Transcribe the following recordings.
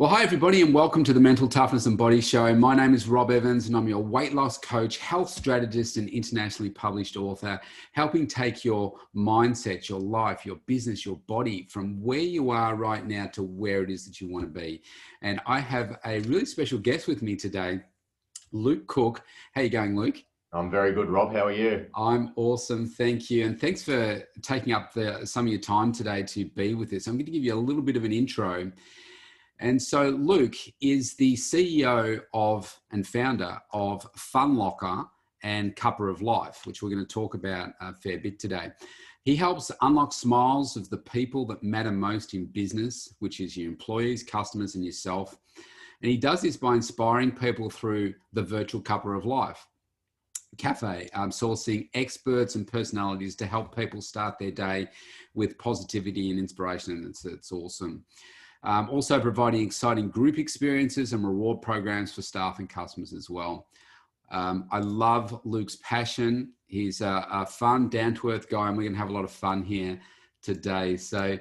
Well, hi, everybody, and welcome to the Mental Toughness and Body Show. My name is Rob Evans, and I'm your weight loss coach, health strategist, and internationally published author, helping take your mindset, your life, your business, your body from where you are right now to where it is that you want to be. And I have a really special guest with me today, Luke Cook. How are you going, Luke? I'm very good, Rob. How are you? I'm awesome. Thank you. And thanks for taking up some of your time today to be with us. I'm going to give you a little bit of an intro. And so Luke is the CEO of and founder of Funlocka and Cuppa of Life, which we're going to talk about a fair bit today. He helps unlock smiles of the people that matter most in business, which is your employees, customers, and yourself. And he does this by inspiring people through the virtual Cuppa of Life cafe, sourcing experts and personalities to help people start their day with positivity and inspiration. And it's awesome. Also providing exciting group experiences and reward programs for staff and customers as well. I love Luke's passion. He's a fun, down-to-earth guy, and we're going to have a lot of fun here today. So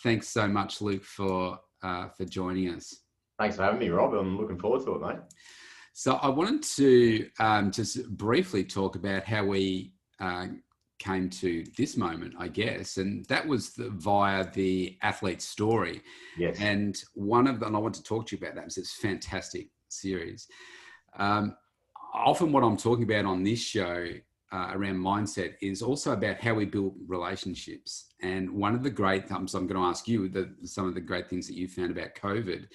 thanks so much, Luke, for joining us. Thanks for having me, Rob. I'm looking forward to it, mate. So I wanted to just briefly talk about how we came to this moment, I guess, and that was via the Athlete Story. Yes. And and I want to talk to you about that because it's a fantastic series. Often what I'm talking about on this show around mindset is also about how we build relationships. And one of the great things, I'm going to ask you some of the great things that you found about COVID.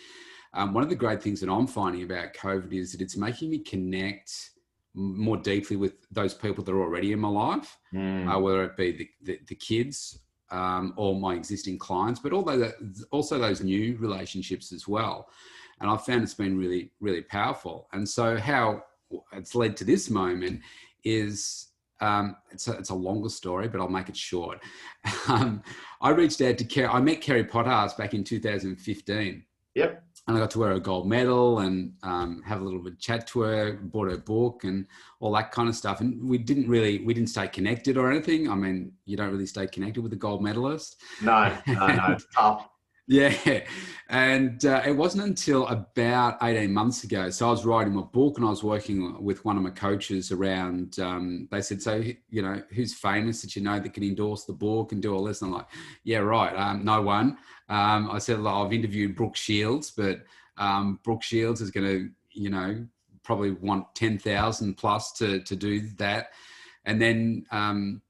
One of the great things that I'm finding about COVID is that it's making me connect more deeply with those people that are already in my life, whether it be the kids or my existing clients, but also those new relationships as well. And I've found it's been really, really powerful. And so how it's led to this moment is, it's a longer story, but I'll make it short. I reached out to Kerry. I met Kerry Potthast back in 2015. Yep. And I got to wear a gold medal and have a little bit of chat to her, bought her book and all that kind of stuff. And we didn't stay connected or anything. I mean, you don't really stay connected with a gold medalist. No, it's tough. Yeah. And it wasn't until about 18 months ago. So I was writing my book and I was working with one of my coaches around, they said, so, who's famous that that can endorse the book and do all this? And I'm like, yeah, right. No one. I said, I've interviewed Brooke Shields, but Brooke Shields is going to, probably want 10,000 plus to do that. And then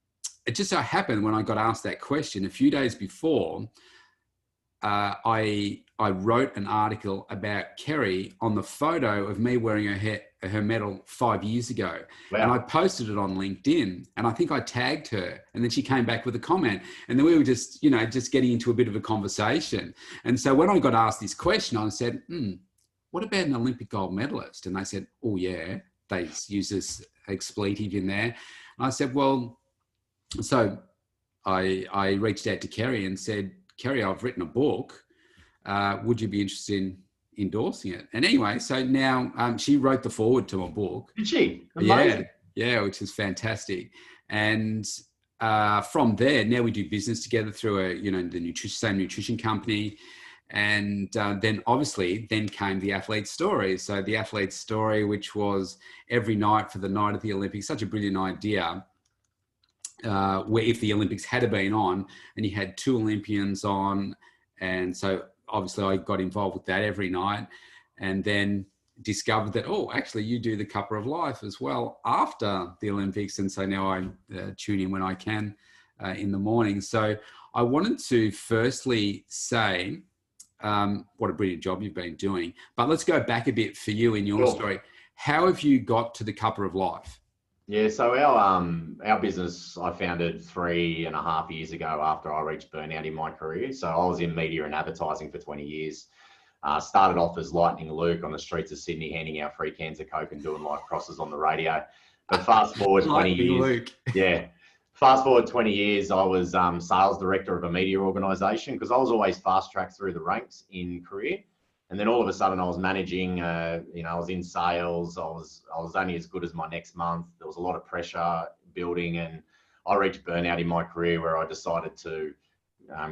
it just so happened when I got asked that question a few days before, I wrote an article about Kerry on the photo of me wearing her medal 5 years ago. Wow. And I posted it on LinkedIn and I think I tagged her and then she came back with a comment and then we were just getting into a bit of a conversation. And so when I got asked this question, I said, what about an Olympic gold medalist? And they said, oh yeah, they use this expletive in there. And I said, well, so I reached out to Kerry and said, Kerry, I've written a book. Would you be interested in endorsing it? And anyway, so now she wrote the foreword to my book. Did she? Amazing. Yeah, which is fantastic. And from there, now we do business together through the same nutrition company. And then obviously came the Athlete Story. So the Athlete Story, which was every night for the night of the Olympics, such a brilliant idea. Where if the Olympics had been on and you had two Olympians on. And so obviously I got involved with that every night and then discovered that, actually you do the Cuppa of Life as well after the Olympics. And so now I tune in when I can in the morning. So I wanted to firstly say what a brilliant job you've been doing. But let's go back a bit for you in your story. How have you got to the Cuppa of Life? Yeah, so our business I founded 3.5 years ago after I reached burnout in my career. So I was in media and advertising for 20 years. Started off as Lightning Luke on the streets of Sydney, handing out free cans of Coke and doing live crosses on the radio. But fast forward 20 years. Luke. Yeah. Fast forward 20 years, I was sales director of a media organisation because I was always fast tracked through the ranks in career. And then all of a sudden I was managing, I was in sales. I was only as good as my next month. There was a lot of pressure building and I reached burnout in my career where I decided to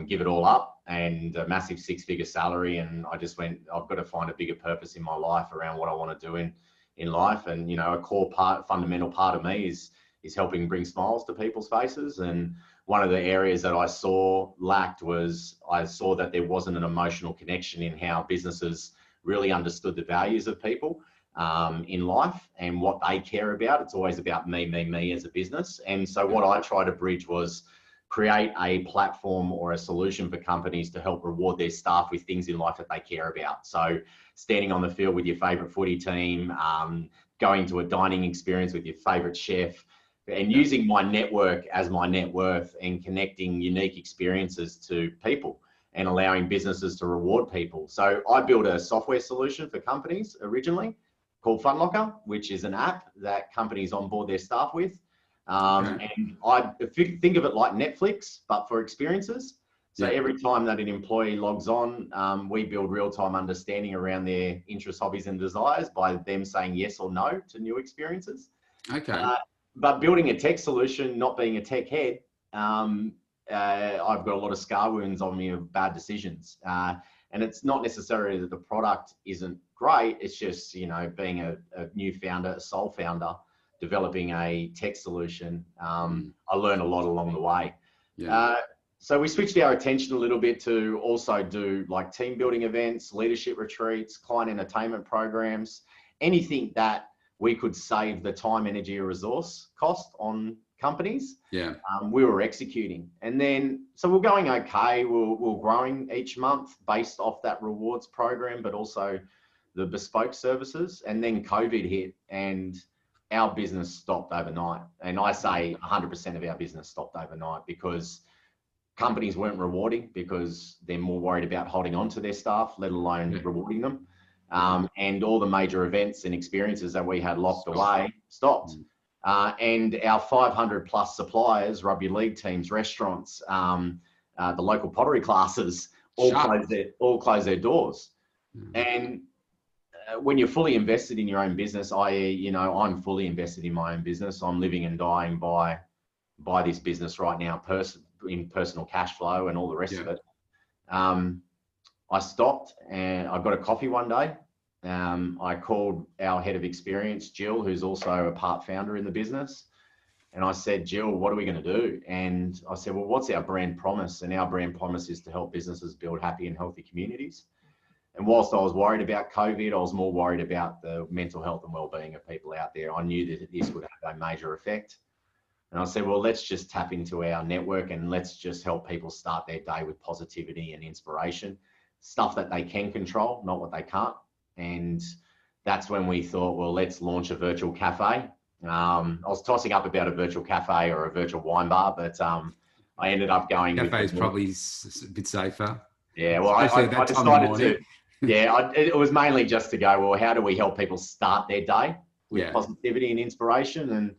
give it all up, and a massive 6-figure salary. And I just went, I've got to find a bigger purpose in my life around what I want to do in life. And, a core fundamental part of me is helping bring smiles to people's faces. And one of the areas that I saw lacked was I saw that there wasn't an emotional connection in how businesses really understood the values of people in life and what they care about. It's always about me as a business. And so what I tried to bridge was create a platform or a solution for companies to help reward their staff with things in life that they care about. So standing on the field with your favorite footy team, going to a dining experience with your favorite chef, and using my network as my net worth and connecting unique experiences to people and allowing businesses to reward people. So I built a software solution for companies originally called Funlocka, which is an app that companies onboard their staff with. And I think of it like Netflix, but for experiences. So every time that an employee logs on, we build real-time understanding around their interests, hobbies, and desires by them saying yes or no to new experiences. Okay. But building a tech solution, not being a tech head, I've got a lot of scar wounds on me of bad decisions. And it's not necessarily that the product isn't great. It's just, being a new founder, a sole founder, developing a tech solution, I learned a lot along the way. So we switched our attention a little bit to also do like team building events, leadership retreats, client entertainment programs, anything that we could save the time, energy, or resource cost on companies. We were executing. And then, so we're going okay. We're growing each month based off that rewards program, but also the bespoke services. And then COVID hit and our business stopped overnight. And I say 100% of our business stopped overnight because companies weren't rewarding because they're more worried about holding on to their staff, let alone rewarding them. And all the major events and experiences that we had locked away stopped. And our 500 plus suppliers, rugby league teams, restaurants, the local pottery classes, all closed their doors. And when you're fully invested in your own business, i.e., I'm fully invested in my own business. I'm living and dying by this business right now, in personal cash flow and all the rest of it. I stopped and I got a coffee one day. I called our head of experience, Jill, who's also a part founder in the business. And I said, Jill, what are we going to do? And I said, well, what's our brand promise? And our brand promise is to help businesses build happy and healthy communities. And whilst I was worried about COVID, I was more worried about the mental health and well-being of people out there. I knew that this would have a major effect. And I said, well, let's just tap into our network and let's just help people start their day with positivity and inspiration, stuff that they can control, not what they can't. And that's when we thought, well, let's launch a virtual cafe. I was tossing up about a virtual cafe or a virtual wine bar, but I ended up going cafe is probably a bit safer. Yeah, well, I decided to. It was mainly just to go, well, how do we help people start their day with positivity and inspiration?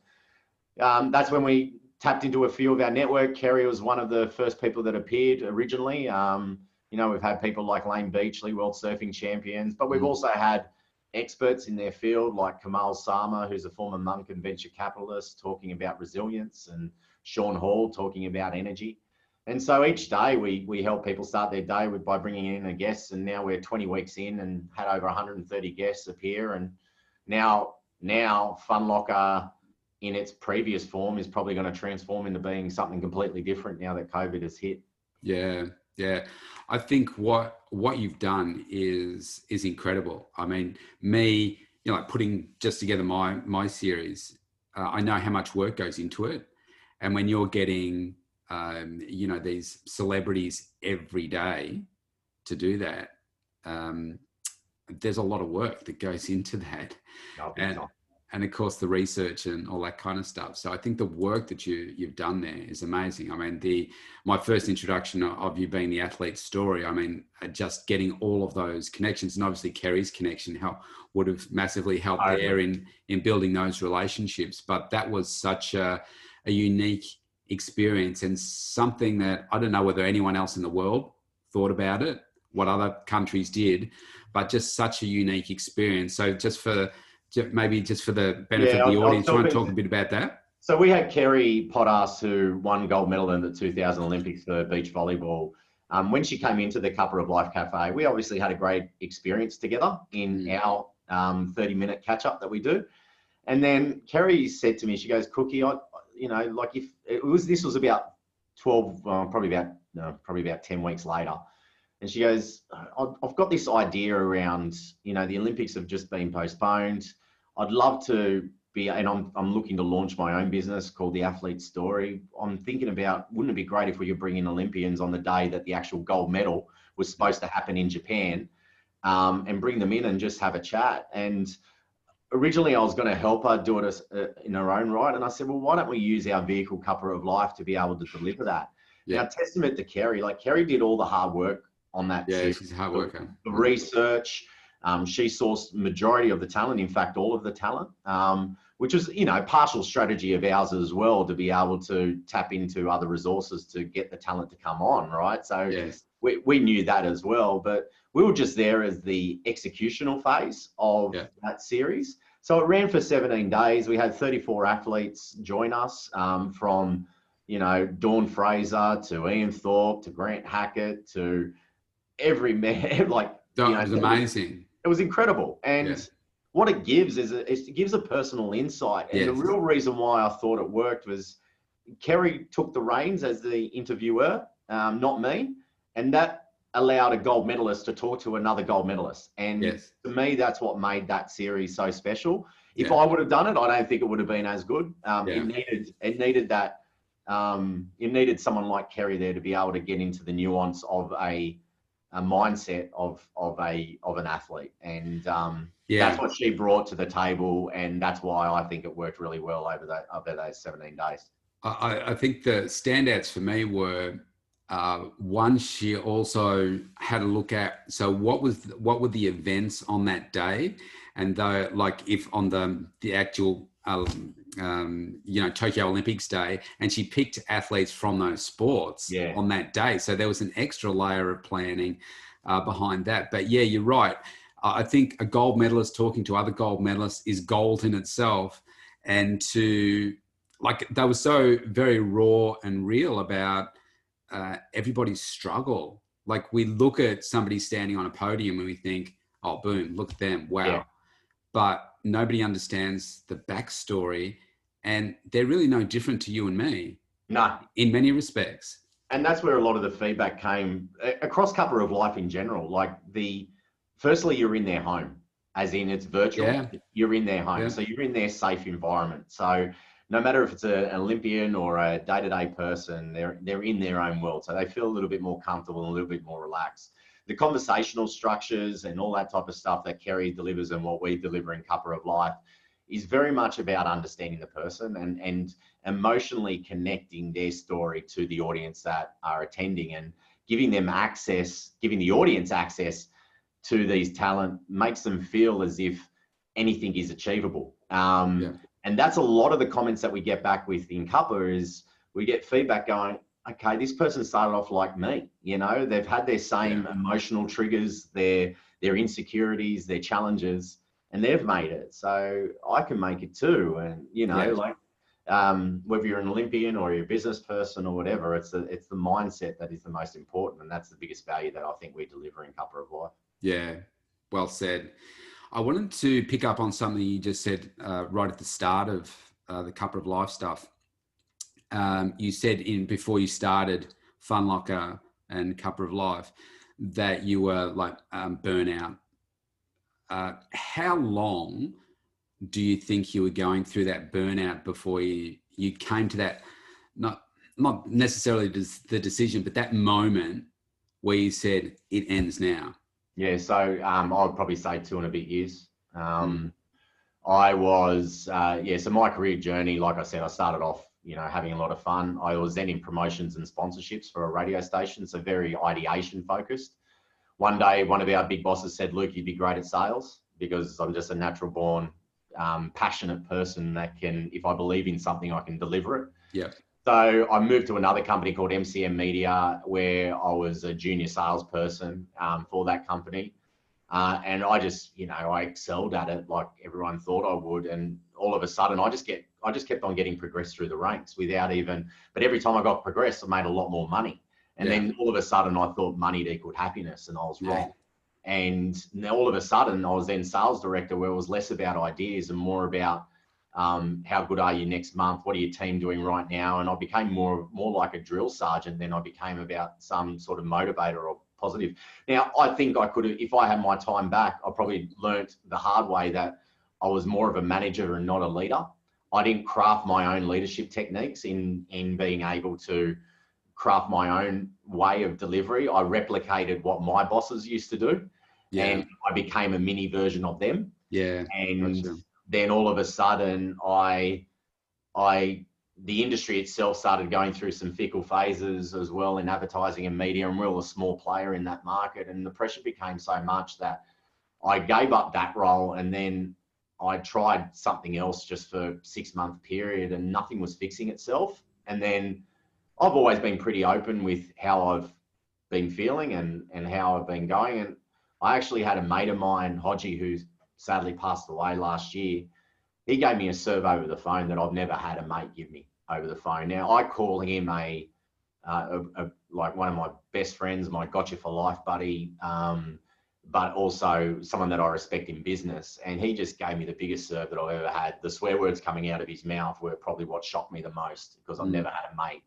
And that's when we tapped into a few of our network. Kerry was one of the first people that appeared originally. We've had people like Lane Beachley, world surfing champions, but we've also had experts in their field like Kamal Sama, who's a former monk and venture capitalist, talking about resilience, and Sean Hall talking about energy. And so each day we help people start their day by bringing in a guest. And now we're 20 weeks in and had over 130 guests appear. And now Funlocka in its previous form is probably going to transform into being something completely different now that COVID has hit. Yeah. I think what you've done is incredible. I mean, like putting just together my series, I know how much work goes into it. And when you're getting, these celebrities every day to do that, there's a lot of work that goes into that. And of course the research and all that kind of stuff. So I think the work that you've done there is amazing. I mean, my first introduction of you being the athlete story, I mean, just getting all of those connections, and obviously Kerry's connection would have massively helped there in building those relationships. But that was such a unique experience, and something that I don't know whether anyone else in the world thought about it, what other countries did, but just such a unique experience. So maybe just for the benefit of the audience, do you want to talk a bit about that? So we had Kerry Potas, who won gold medal in the 2000 Olympics for beach volleyball. When she came into the Cuppa of Life Cafe, we obviously had a great experience together in our 30-minute catch-up that we do. And then Kerry said to me, she goes, Cookie, like if this was about 12, probably about 10 weeks later. And she goes, I've got this idea around, the Olympics have just been postponed. I'd love to and I'm looking to launch my own business called The Athlete Story. I'm thinking about, wouldn't it be great if we could bring in Olympians on the day that the actual gold medal was supposed to happen in Japan, and bring them in and just have a chat. And originally I was going to help her do it in her own right. And I said, well, why don't we use our vehicle Cuppa of Life to be able to deliver that? Now, testament to Kerry, like Kerry did all the hard work on that. Yeah, she's a hard worker. The research, she sourced majority of the talent, in fact, all of the talent, which was, partial strategy of ours as well, to be able to tap into other resources to get the talent to come on, right? So we knew that as well, but we were just there as the executional phase of that series. So it ran for 17 days. We had 34 athletes join us, from, Dawn Fraser to Ian Thorpe to Grant Hackett to every man. Like, it was amazing. It was incredible. And what it gives is it gives a personal insight. And the real reason why I thought it worked was Kerry took the reins as the interviewer, not me. And that allowed a gold medalist to talk to another gold medalist. And to me, that's what made that series so special. If I would have done it, I don't think it would have been as good. It needed that. It needed someone like Kerry there to be able to get into the nuance of a mindset of an athlete. And that's what she brought to the table. And that's why I think it worked really well over those 17 days. I think the standouts for me were, one, she also had a look at, so what were the events on that day? And though, like, if on the actual, Tokyo Olympics day, and she picked athletes from those sports on that day. So there was an extra layer of planning behind that. But yeah, you're right. I think a gold medalist talking to other gold medalists is gold in itself. And they were so very raw and real about everybody's struggle. Like, we look at somebody standing on a podium and we think, oh, boom, look at them. Wow. Yeah. But nobody understands the backstory, and they're really no different to you and me. No. In many respects. And that's where a lot of the feedback came across Cuppa of Life in general. Like, firstly, you're in their home, as in it's virtual. Yeah. You're in their home. Yeah. So you're in their safe environment. So no matter if it's an Olympian or a day-to-day person, they're in their own world. So they feel a little bit more comfortable and a little bit more relaxed. The conversational structures and all that type of stuff that Kerry delivers and what we deliver in Cuppa of Life is very much about understanding the person and emotionally connecting their story to the audience that are attending, and giving the audience access to these talent makes them feel as if anything is achievable. And that's a lot of the comments that we get back with in Cuppa is we get feedback going, okay, this person started off like me. They've had their same emotional triggers, their insecurities, their challenges, and they've made it. So I can make it too. And, whether you're an Olympian or you're a business person or whatever, it's the mindset that is the most important. And that's the biggest value that I think we deliver in Cuppa of Life. Yeah, well said. I wanted to pick up on something you just said right at the start of the Cuppa of Life stuff. You said before you started Funlocka and Cuppa of Life that you were like burnout. How long do you think you were going through that burnout before you came to that, not necessarily the decision, but that moment where you said it ends now? Yeah, so I would probably say 2 and a bit years. I was, so my career journey, like I said, I started off, having a lot of fun. I was then in promotions and sponsorships for a radio station, so very ideation focused. One day, one of our big bosses said, Luke, you'd be great at sales, because I'm just a natural born, passionate person that can, if I believe in something, I can deliver it. Yeah. So I moved to another company called MCM Media, where I was a junior salesperson for that company. And I just, I excelled at it like everyone thought I would. And all of a sudden I just get I just kept on getting progressed through the ranks without even, but every time I got progressed, I made a lot more money. And then all of a sudden I thought money equaled happiness, and I was wrong. And then all of a sudden I was then sales director, where it was less about ideas and more about how good are you next month? What are your team doing right now? And I became more like a drill sergeant than I became about some sort of motivator or positive. Now, I think I could have, if I had my time back, I probably learnt the hard way that I was more of a manager and not a leader. I didn't craft my own leadership techniques in being able to craft my own way of delivery. I replicated what my bosses used to do, and I became a mini version of them. And then all of a sudden, the industry itself started going through some fickle phases as well in advertising and media, and we're all a small player in that market. And the pressure became so much that I gave up that role, and then I tried something else just for a 6-month period, and nothing was fixing itself. And then I've always been pretty open with how I've been feeling and how I've been going. And I actually had a mate of mine, Hodgie, who sadly passed away last year. He gave me a serve over the phone that I've never had a mate give me over the phone. Now, I call him like one of my best friends, my gotcha for life buddy, but also someone that I respect in business. And he just gave me the biggest serve that I've ever had. The swear words coming out of his mouth were probably what shocked me the most, because I've never had a mate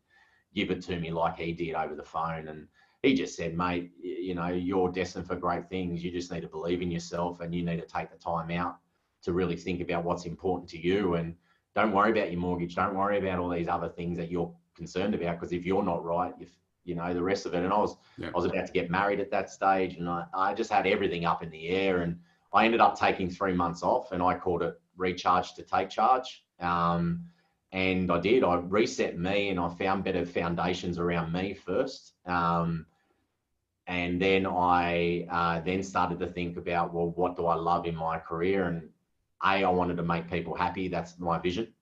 give it to me like he did over the phone. And he just said, mate, you know, you're destined for great things. You just need to believe in yourself, and you need to take the time out to really think about what's important to you. And don't worry about your mortgage. Don't worry about all these other things that you're concerned about, because if you're not right, you know, the rest of it. And I was about to get married at that stage, and I just had everything up in the air, and I ended up taking 3 months off, and I called it recharge to take charge. And I did. I reset me, and I found better foundations around me first. And then I then started to think about, well, what do I love in my career? And I wanted to make people happy. That's my vision.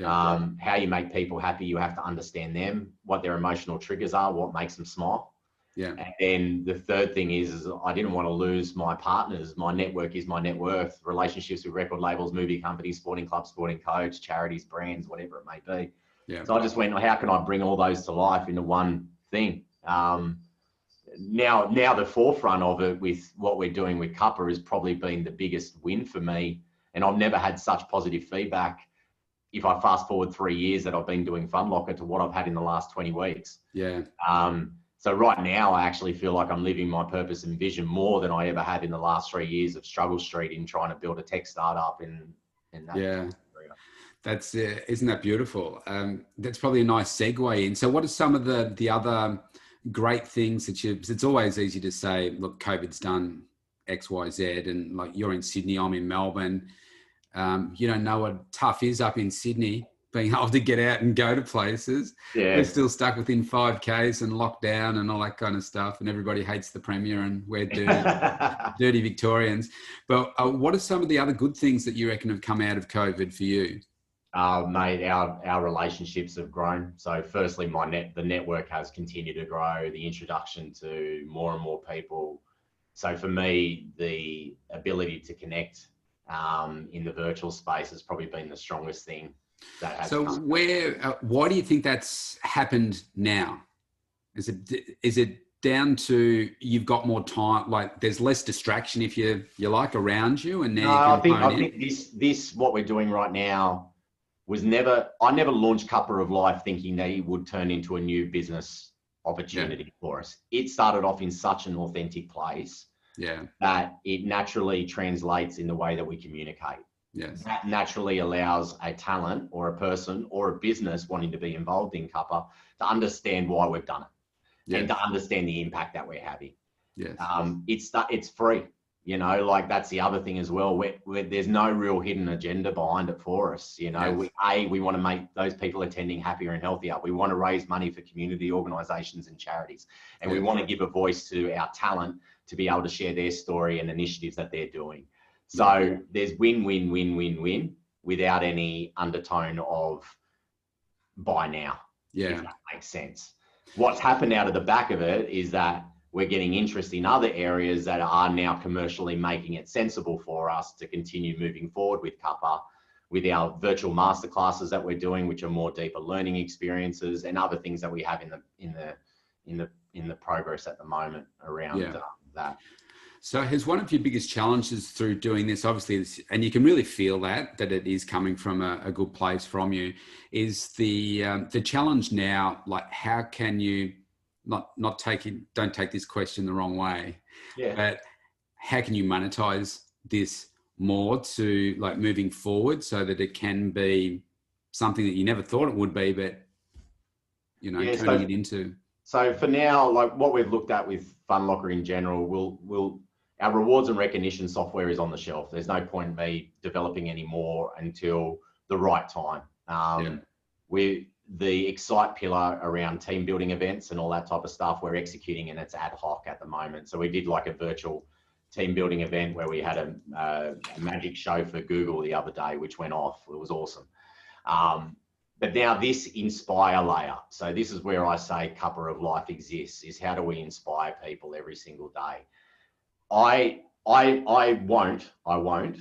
How you make people happy, you have to understand them, what their emotional triggers are, what makes them smile. And then the third thing is I didn't want to lose my partners. My network is my net worth. Relationships with record labels, movie companies, sporting clubs, sporting coach, charities, brands, whatever it may be. So I just went, how can I bring all those to life into one thing? Now the forefront of it with what we're doing with Cuppa has probably been the biggest win for me. And I've never had such positive feedback, if I fast forward 3 years that I've been doing Funlocka, to what I've had in the last 20 weeks. So right now, I actually feel like I'm living my purpose and vision more than I ever had in the last 3 years of struggle street in trying to build a tech startup in that area. That's isn't that beautiful? That's probably a nice segue in. So what are some of the other great things that it's always easy to say, look, COVID's done X, Y, Z, and like you're in Sydney, I'm in Melbourne. You don't know what tough is up in Sydney, being able to get out and go to places. We're still stuck within 5Ks and lockdown and all that kind of stuff. And everybody hates the Premier, and we're dirty Victorians. But what are some of the other good things that you reckon have come out of COVID for you? Mate, our relationships have grown. So firstly, the network has continued to grow, the introduction to more and more people. So for me, the ability to connect in the virtual space has probably been the strongest thing that has come. Why do you think that's happened now? Is it down to you've got more time, like there's less distraction, if you like, around you, and now you can I think this what we're doing right now was I never launched Cuppa of Life thinking that it would turn into a new business opportunity for us. It started off in such an authentic place that it naturally translates in the way that we communicate. That naturally allows a talent or a person or a business wanting to be involved in Cuppa to understand why we've done it and to understand the impact that we're having. It's free, you know, like that's the other thing as well. There's no real hidden agenda behind it for us. You know, we want to make those people attending happier and healthier. We want to raise money for community organisations and charities, and we want to give a voice to our talent to be able to share their story and initiatives that they're doing. So there's win, win, win, win, win without any undertone of buy now, if that makes sense. What's happened out of the back of it is that we're getting interest in other areas that are now commercially making it sensible for us to continue moving forward with Cuppa, with our virtual masterclasses that we're doing, which are more deeper learning experiences, and other things that we have in the progress at the moment around that. So has one of your biggest challenges through doing this, obviously, and you can really feel that it is coming from a good place from you, is the challenge now, like how can you don't take this question the wrong way, but how can you monetize this more to like moving forward so that it can be something that you never thought it would be, but turning it into. So for now, like what we've looked at with Funlocka in general, our rewards and recognition software is on the shelf. There's no point in me developing any more until the right time. The Excite pillar around team building events and all that type of stuff, we're executing, and it's ad hoc at the moment. So we did like a virtual team building event where we had a magic show for Google the other day, which went off. It was awesome. But now this inspire layer. So this is where I say Cuppa of Life exists, is how do we inspire people every single day? I won't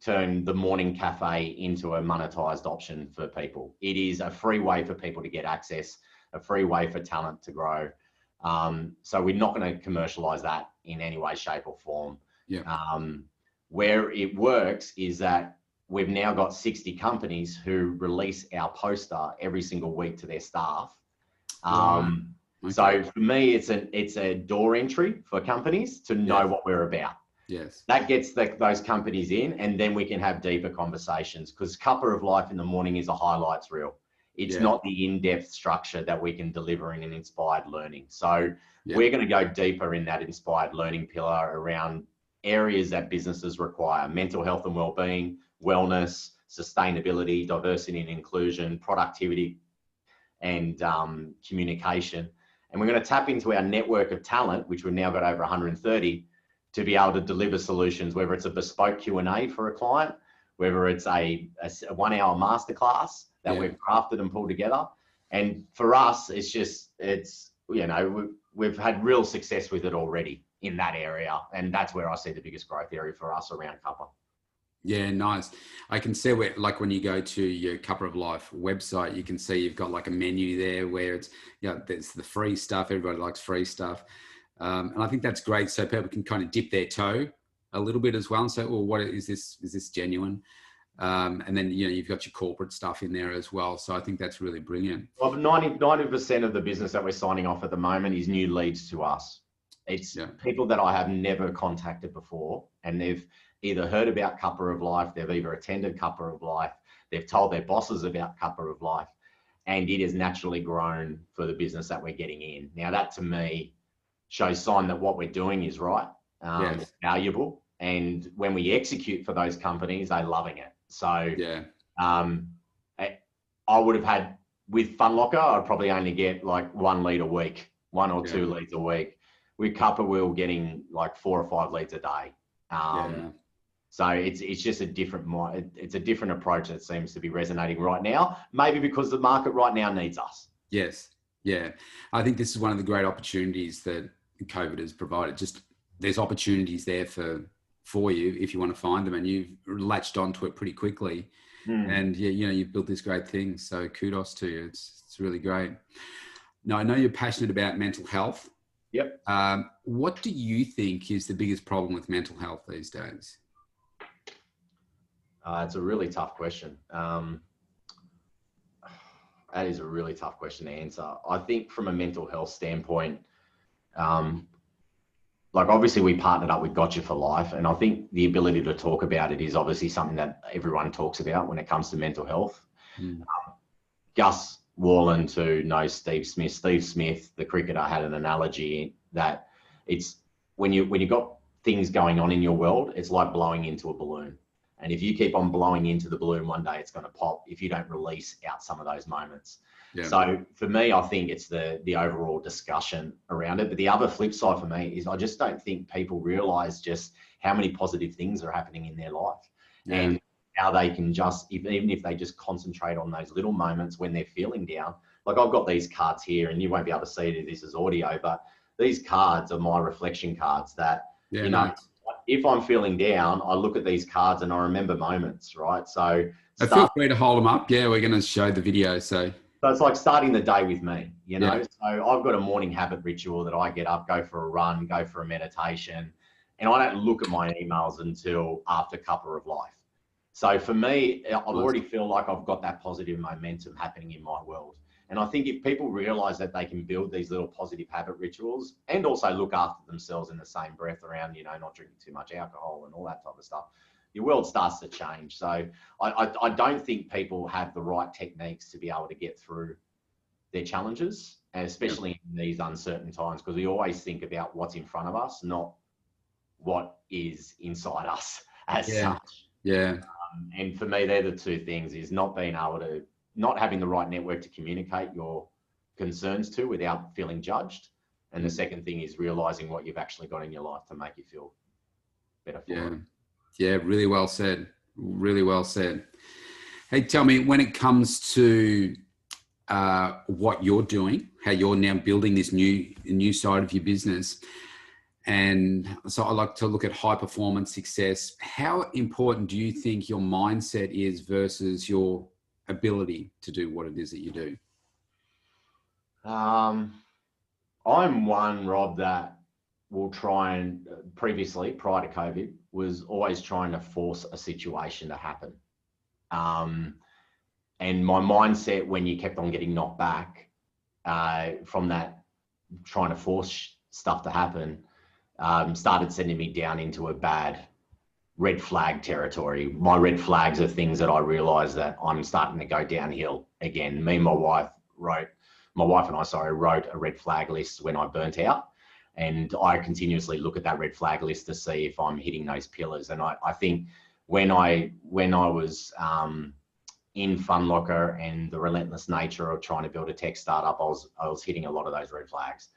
turn the morning cafe into a monetized option for people. It is a free way for people to get access, a free way for talent to grow. So we're not going to commercialize that in any way, shape or form. Where it works is that we've now got 60 companies who release our poster every single week to their staff. So for me, it's a door entry for companies to know what we're about. That gets those companies in, and then we can have deeper conversations, because Cuppa of Life in the morning is a highlights reel. It's not the in-depth structure that we can deliver in an inspired learning. So we're going to go deeper in that inspired learning pillar around areas that businesses require: mental health and well-being, wellness, sustainability, diversity and inclusion, productivity, and communication. And we're going to tap into our network of talent, which we've now got over 130, to be able to deliver solutions, whether it's a bespoke Q&A for a client, whether it's a 1-hour masterclass that we've crafted and pulled together. And for us, we've had real success with it already in that area. And that's where I see the biggest growth area for us around Cuppa. Yeah, nice. I can see where, like when you go to your Cuppa of Life website, you can see you've got like a menu there where it's, there's the free stuff. Everybody likes free stuff. And I think that's great. So people can kind of dip their toe a little bit as well and say, well, what is this? Is this genuine? And then, you've got your corporate stuff in there as well. So I think that's really brilliant. Well, 90% of the business that we're signing off at the moment is new leads to us. It's people that I have never contacted before, and they've either heard about Cuppa of Life, they've either attended Cuppa of Life, they've told their bosses about Cuppa of Life, and it has naturally grown for the business that we're getting in. Now that to me shows sign that what we're doing is right, valuable, and when we execute for those companies, they're loving it. So I would have had, with Funlocka, I'd probably only get like 1 lead a week, 1 or 2 leads a week. With Cuppa, we were getting like 4 or 5 leads a day. So it's just a different approach that seems to be resonating right now. Maybe because the market right now needs us. Yes. Yeah. I think this is one of the great opportunities that COVID has provided. Just there's opportunities there for you if you want to find them, and you've latched onto it pretty quickly. And you've built this great thing. So kudos to you. It's really great. Now, I know you're passionate about mental health. Yep. What do you think is the biggest problem with mental health these days? It's a really tough question. That is a really tough question to answer. I think from a mental health standpoint, like obviously we partnered up with Gotcha for Life, and I think the ability to talk about it is obviously something that everyone talks about when it comes to mental health. Gus Worland, who knows Steve Smith. Steve Smith, the cricketer, had an analogy that it's when you got things going on in your world, it's like blowing into a balloon. And if you keep on blowing into the balloon, one day it's going to pop if you don't release out some of those moments. So for me, I think it's the overall discussion around it. But the other flip side for me is I just don't think people realize just how many positive things are happening in their life. And how they can just, even if they just concentrate on those little moments when they're feeling down. Like I've got these cards here, and you won't be able to see it if this is audio, but these cards are my reflection cards that, if I'm feeling down, I look at these cards and I remember moments, right? So Feel free to hold them up. Yeah, we're going to show the video. So it's like starting the day with me, you know? Yeah. So I've got a morning habit ritual that I get up, go for a run, go for a meditation, and I don't look at my emails until after Cuppa of Life. So for me, I already feel like I've got that positive momentum happening in my world. And I think if people realize that they can build these little positive habit rituals and also look after themselves in the same breath around, you know, not drinking too much alcohol and all that type of stuff, your world starts to change. So I don't think people have the right techniques to be able to get through their challenges, and especially in these uncertain times, because we always think about what's in front of us, not what is inside us as such. Yeah. And for me, they're the two things: is not having the right network to communicate your concerns to without feeling judged. And the second thing is realizing what you've actually got in your life to make you feel better for it. Yeah, really well said. Really well said. Hey, tell me, when it comes to what you're doing, how you're now building this new side of your business, and so I like to look at high performance success. How important do you think your mindset is versus your ability to do what it is that you do? I'm one, Rob, that will try and previously, prior to COVID, was always trying to force a situation to happen. And my mindset, when you kept on getting knocked back from that, trying to force stuff to happen, started sending me down into a bad red flag territory. My red flags are things that I realized that I'm starting to go downhill again. Me and my wife and I wrote a red flag list when I burnt out. And I continuously look at that red flag list to see if I'm hitting those pillars. And I think when I was in Funlocka and the relentless nature of trying to build a tech startup, I was hitting a lot of those red flags.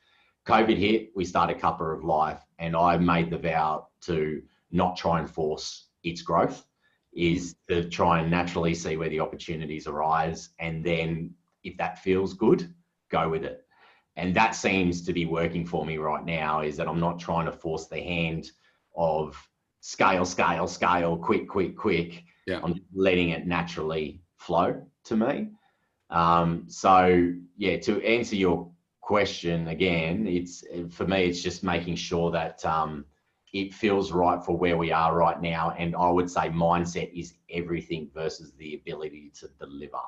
COVID hit, we started Cuppa of Life, and I made the vow to not try and force its growth, is to try and naturally see where the opportunities arise. And then if that feels good, go with it. And that seems to be working for me right now, is that I'm not trying to force the hand of scale, quick. Yeah. I'm letting it naturally flow to me. So yeah, to answer your question again, for me, it's just making sure that it feels right for where we are right now. And I would say mindset is everything versus the ability to deliver.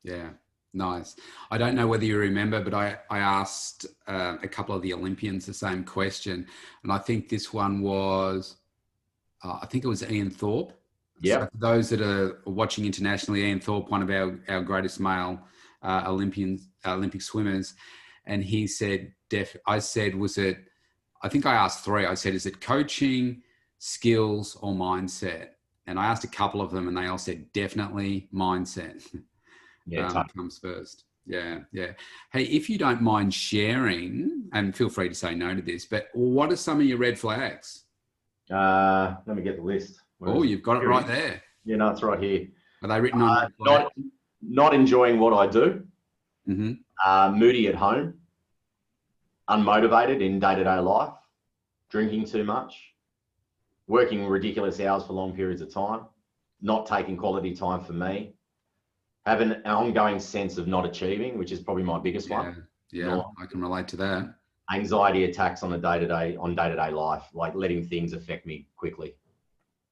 Yeah. Nice. I don't know whether you remember, but I asked a couple of the Olympians the same question. And I think this one was, I think it was Ian Thorpe. Yeah. So for those that are watching internationally, Ian Thorpe, one of our greatest male Olympic swimmers. And he said, I said, I think I asked three. I said, is it coaching, skills, or mindset? And I asked a couple of them and they all said, definitely mindset. Yeah, comes first. Yeah. Hey, if you don't mind sharing, and feel free to say no to this, but what are some of your red flags? Let me get the list. You've got it right there. Yeah, no, it's right here. Are they written on? Not enjoying what I do. Mm-hmm. Moody at home. Unmotivated in day-to-day life. Drinking too much. Working ridiculous hours for long periods of time. Not taking quality time for me. Have an ongoing sense of not achieving, which is probably my biggest one. Yeah, I can relate to that. Anxiety attacks on day-to-day life, like letting things affect me quickly.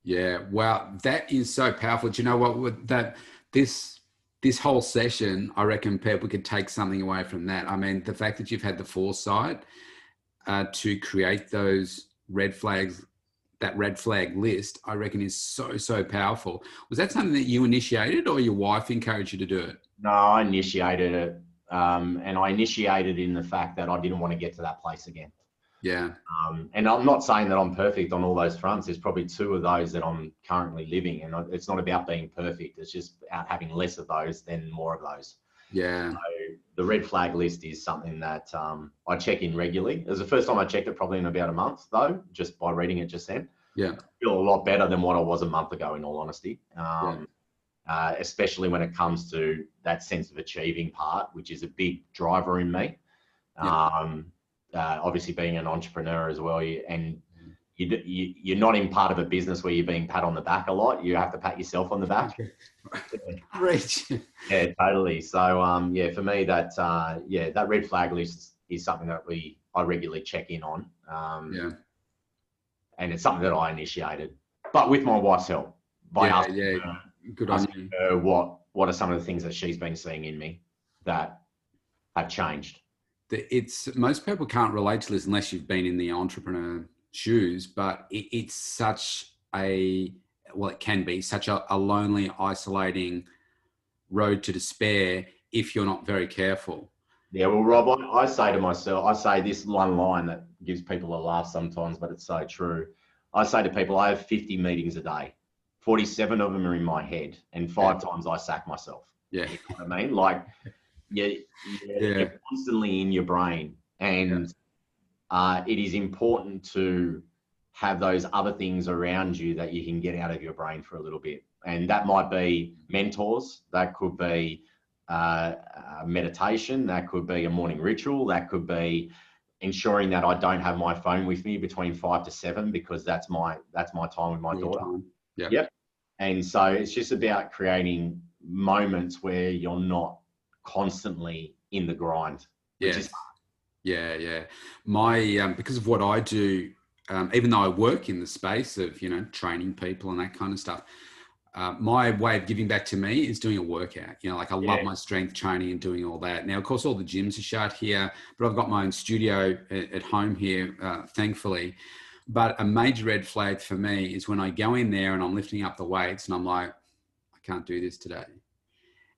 Yeah, wow, that is so powerful. Do you know what? This whole session, I reckon people could take something away from that. I mean, the fact that you've had the foresight to create those red flags, that red flag list, I reckon is so powerful. Was that something that you initiated or your wife encouraged you to do it? No, I initiated it. And I initiated in the fact that I didn't want to get to that place again. Yeah. And I'm not saying that I'm perfect on all those fronts. There's probably two of those that I'm currently living. And it's not about being perfect. It's just about having less of those than more of those. Yeah. So the red flag list is something that I check in regularly. It was the first time I checked it probably in about a month, though, just by reading it just then. Yeah. I feel a lot better than what I was a month ago, in all honesty. Especially when it comes to that sense of achieving part, which is a big driver in me. Yeah. Obviously being an entrepreneur as well, and you're not in part of a business where you're being pat on the back a lot. You have to pat yourself on the back. Great. Yeah, totally. So, yeah, for me, that that red flag list is something that I regularly check in on. Yeah. And it's something that I initiated, but with my wife's help, by asking her, good on you. What are some of the things that she's been seeing in me that have changed. It's most people can't relate to this unless you've been in the entrepreneur shoes, but it's such a, well, it can be such a lonely, isolating road to despair if you're not very careful. Yeah, well, Rob, I say to myself, I say this one line that gives people a laugh sometimes, but it's so true. I say to people, I have 50 meetings a day. 47 of them are in my head, and 5 times I sack myself. Yeah. You know what I mean? Like, you're constantly in your brain, and it is important to have those other things around you that you can get out of your brain for a little bit. And that might be mentors, that could be meditation, that could be a morning ritual, that could be ensuring that I don't have my phone with me between 5 to 7 because that's my time with my daughter. Yep. And so it's just about creating moments where you're not constantly in the grind. Yeah. My because of what I do, even though I work in the space of training people and that kind of stuff, my way of giving back to me is doing a workout. Like I love my strength training and doing all that. Now, of course, all the gyms are shut here, but I've got my own studio at home here, thankfully. But a major red flag for me is when I go in there and I'm lifting up the weights and I'm like, I can't do this today.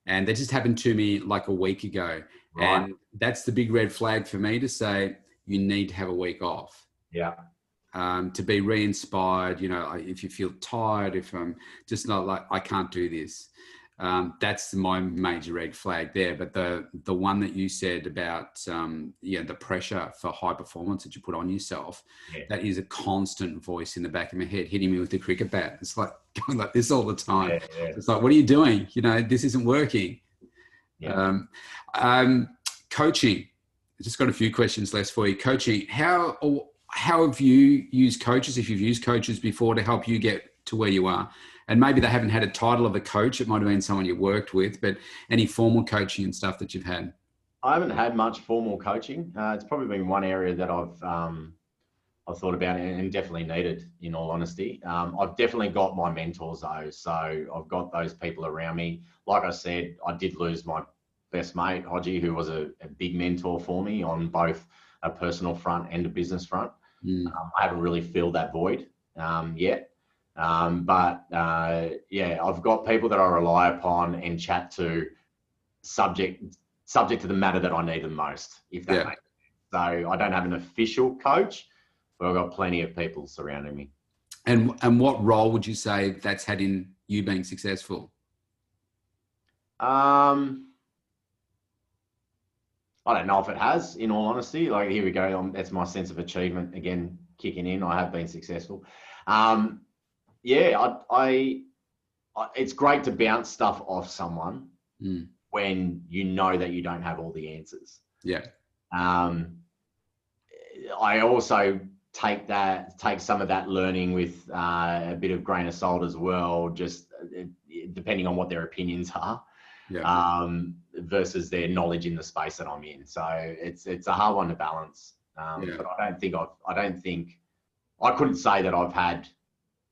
And that just happened to me like a week ago. Right. And that's the big red flag for me to say, you need to have a week off. Yeah. To be re-inspired, if you feel tired, if I'm just not like, I can't do this. That's my major red flag there. But the one that you said about, the pressure for high performance that you put on yourself, that is a constant voice in the back of my head, hitting me with the cricket bat. It's like going like this all the time. It's like, what are you doing? This isn't working. Coaching. I've just got a few questions left for you. Coaching, how have you used coaches, if you've used coaches before, to help you get to where you are? And maybe they haven't had a title of a coach. It might have been someone you worked with, but any formal coaching and stuff that you've had? I haven't had much formal coaching. It's probably been one area that I've thought about and definitely needed, in all honesty. I've definitely got my mentors though. So I've got those people around me. Like I said, I did lose my best mate, Hodgie, who was a big mentor for me on both a personal front and a business front. I haven't really filled that void yet. But I've got people that I rely upon and chat to subject to the matter that I need the most, if that makes sense. So I don't have an official coach, but I've got plenty of people surrounding me. And what role would you say that's had in you being successful? I don't know if it has, in all honesty. Like, here we go. That's my sense of achievement again kicking in. I have been successful. It's great to bounce stuff off someone when you know that you don't have all the answers. Yeah. I also take some of that learning with a bit of grain of salt as well, just depending on what their opinions are. Versus their knowledge in the space that I'm in. So it's a hard one to balance. But I couldn't say that I've had,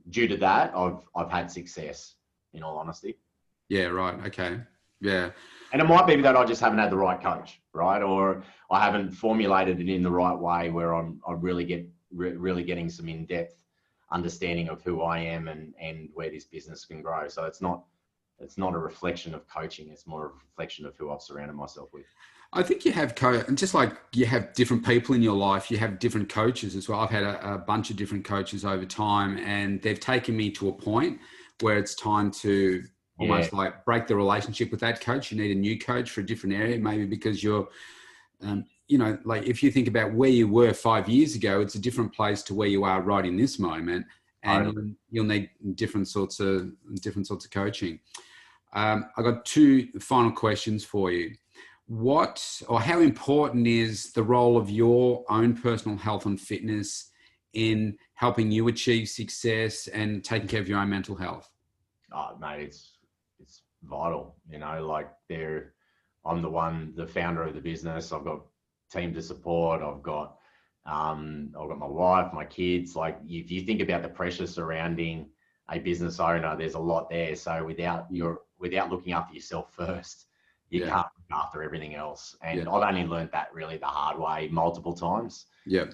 due to that, I've had success, in all honesty. Yeah, right. Okay. Yeah. And it might be that I just haven't had the right coach, right? Or I haven't formulated it in the right way where I'm really getting some in-depth understanding of who I am and where this business can grow. So it's not a reflection of coaching. It's more a reflection of who I've surrounded myself with. I think you have just like you have different people in your life, you have different coaches as well. I've had a bunch of different coaches over time, and they've taken me to a point where it's time to almost like break the relationship with that coach. You need a new coach for a different area, maybe because you're, like if you think about where you were 5 years ago, it's a different place to where you are right in this moment. And you'll need different sorts of coaching. I got 2 final questions for you. How important is the role of your own personal health and fitness in helping you achieve success and taking care of your own mental health? Oh, mate, it's vital. You know, like I'm the founder of the business. I've got team to support. I've got my wife, my kids. Like, if you think about the pressure surrounding a business owner, there's a lot there. So without looking after yourself first, you can't look after everything else. And I've only learned that really the hard way multiple times. Yeah.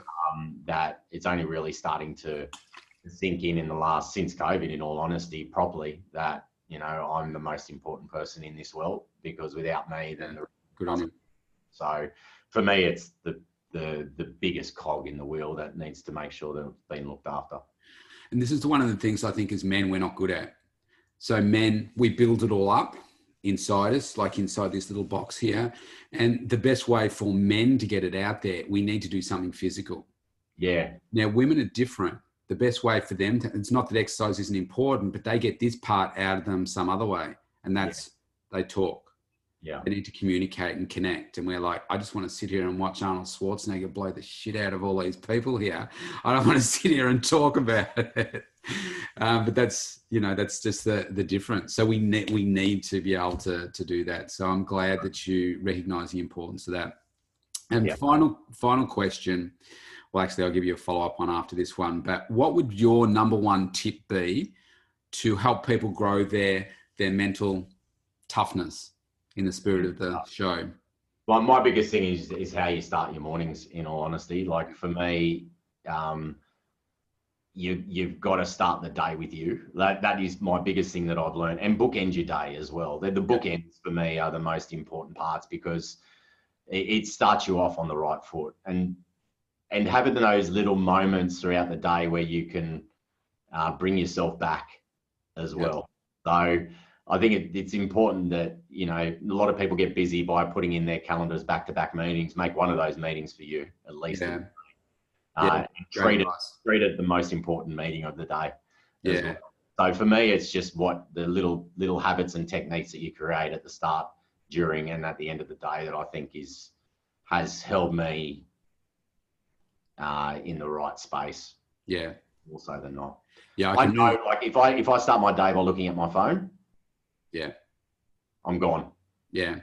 That it's only really starting to sink in since COVID, in all honesty, properly, that, you know, I'm the most important person in this world, because without me, then good on you. So for me, it's the biggest cog in the wheel that needs to make sure that it's been looked after. And this is one of the things I think as men we're not good at. So men, we build it all up inside us, like inside this little box here. And the best way for men to get it out there, we need to do something physical. Yeah. Now, women are different. The best way for them it's not that exercise isn't important, but they get this part out of them some other way. And that's, they talk. Yeah. They need to communicate and connect. And we're like, I just want to sit here and watch Arnold Schwarzenegger blow the shit out of all these people here. I don't want to sit here and talk about it. But that's, you know, that's just the difference. So we need to be able to do that. So I'm glad that you recognize the importance of that. And final question. Well, actually, I'll give you a follow-up one after this one. But what would your number one tip be to help people grow their mental toughness, in the spirit of the show? Well, my biggest thing is how you start your mornings, in all honesty. Like, for me, you've got to start the day with you. That is my biggest thing that I've learned. And bookend your day as well. The bookends for me are the most important parts, because it starts you off on the right foot. And having those little moments throughout the day where you can bring yourself back as well. So I think it's important that, you know, a lot of people get busy by putting in their calendars back-to-back meetings. Make one of those meetings for you, at least. Treat it the most important meeting of the day. Well. So for me, it's just what the little habits and techniques that you create at the start, during, and at the end of the day that I think has held me in the right space. Yeah. More so than not. Yeah. I know, like, if I start my day by looking at my phone, I'm gone. Yeah.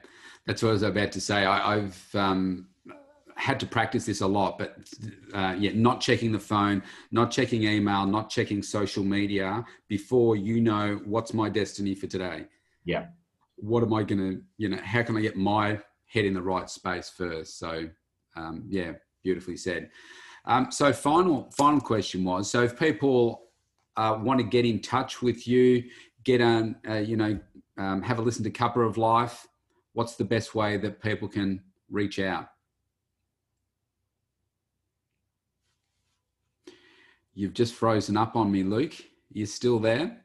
That's what I was about to say. I've had to practice this a lot, but not checking the phone, not checking email, not checking social media before you know what's my destiny for today. Yeah. What am I going to, you know, how can I get my head in the right space first? So, beautifully said. So final question was, so if people want to get in touch with you, get on, have a listen to Cuppa of Life, what's the best way that people can reach out? You've just frozen up on me, Luke. You're still there?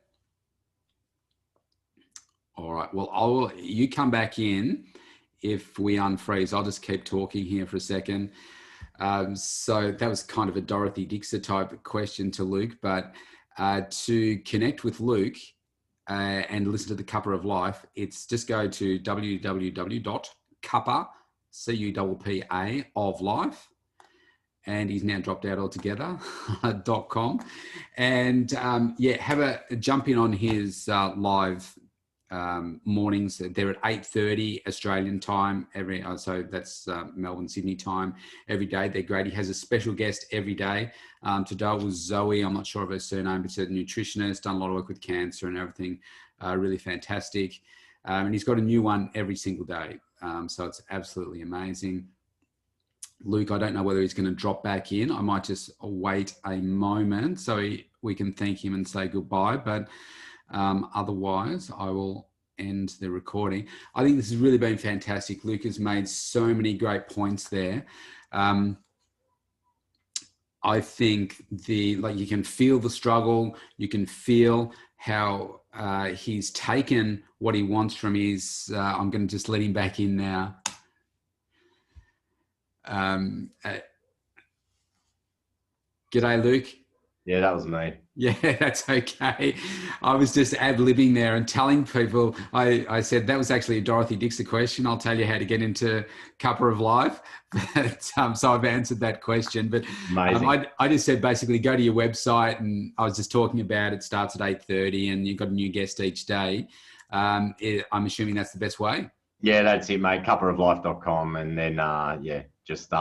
All right. Well, you come back in if we unfreeze. I'll just keep talking here for a second. So that was kind of a Dorothy Dixer type question to Luke, but to connect with Luke and listen to the Cuppa of Life, it's just go to www.cuppa, CUPPA of life, and he's now dropped out altogether, .com. And have a jump in on his live mornings. They're at 8:30 Australian time so that's Melbourne, Sydney time every day. They're great. He has a special guest every day. Today was Zoe. I'm not sure of her surname, but she's a nutritionist, done a lot of work with cancer and everything. Really fantastic. And he's got a new one every single day. So it's absolutely amazing. Luke, I don't know whether he's going to drop back in. I might just wait a moment so we can thank him and say goodbye. But otherwise, I will end the recording. I think this has really been fantastic. Luke has made so many great points there. I think you can feel the struggle. You can feel how he's taken what he wants from his. I'm going to just let him back in now. G'day, Luke. Yeah, that was me. Yeah, that's okay. I was just ad-libbing there and telling people, I said that was actually a Dorothy Dixer question. I'll tell you how to get into Cuppa of Life. But, so I've answered that question. But Amazing. I just said basically go to your website, and I was just talking about it starts at 8:30 and you've got a new guest each day. I'm assuming that's the best way. Yeah, that's it, mate. Cuppaoflife.com, and then just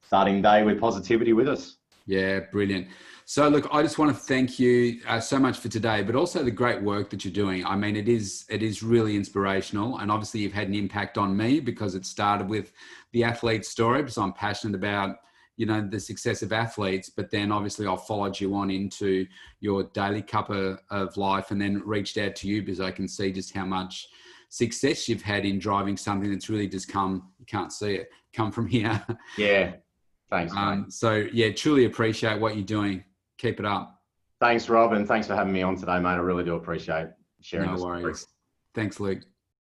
starting day with positivity with us. Yeah, brilliant. So look, I just want to thank you so much for today, but also the great work that you're doing. I mean, it is really inspirational, and obviously you've had an impact on me because it started with the athlete story, because I'm passionate about, you know, the success of athletes, but then obviously I followed you on into your daily Cuppa of Life, and then reached out to you because I can see just how much success you've had in driving something that's really just come, you can't see it, come from here. Yeah. Thanks, mate. So yeah, truly appreciate what you're doing. Keep it up. Thanks, Rob, and thanks for having me on today, mate. I really do appreciate sharing No this story. worries. Thanks, Luke.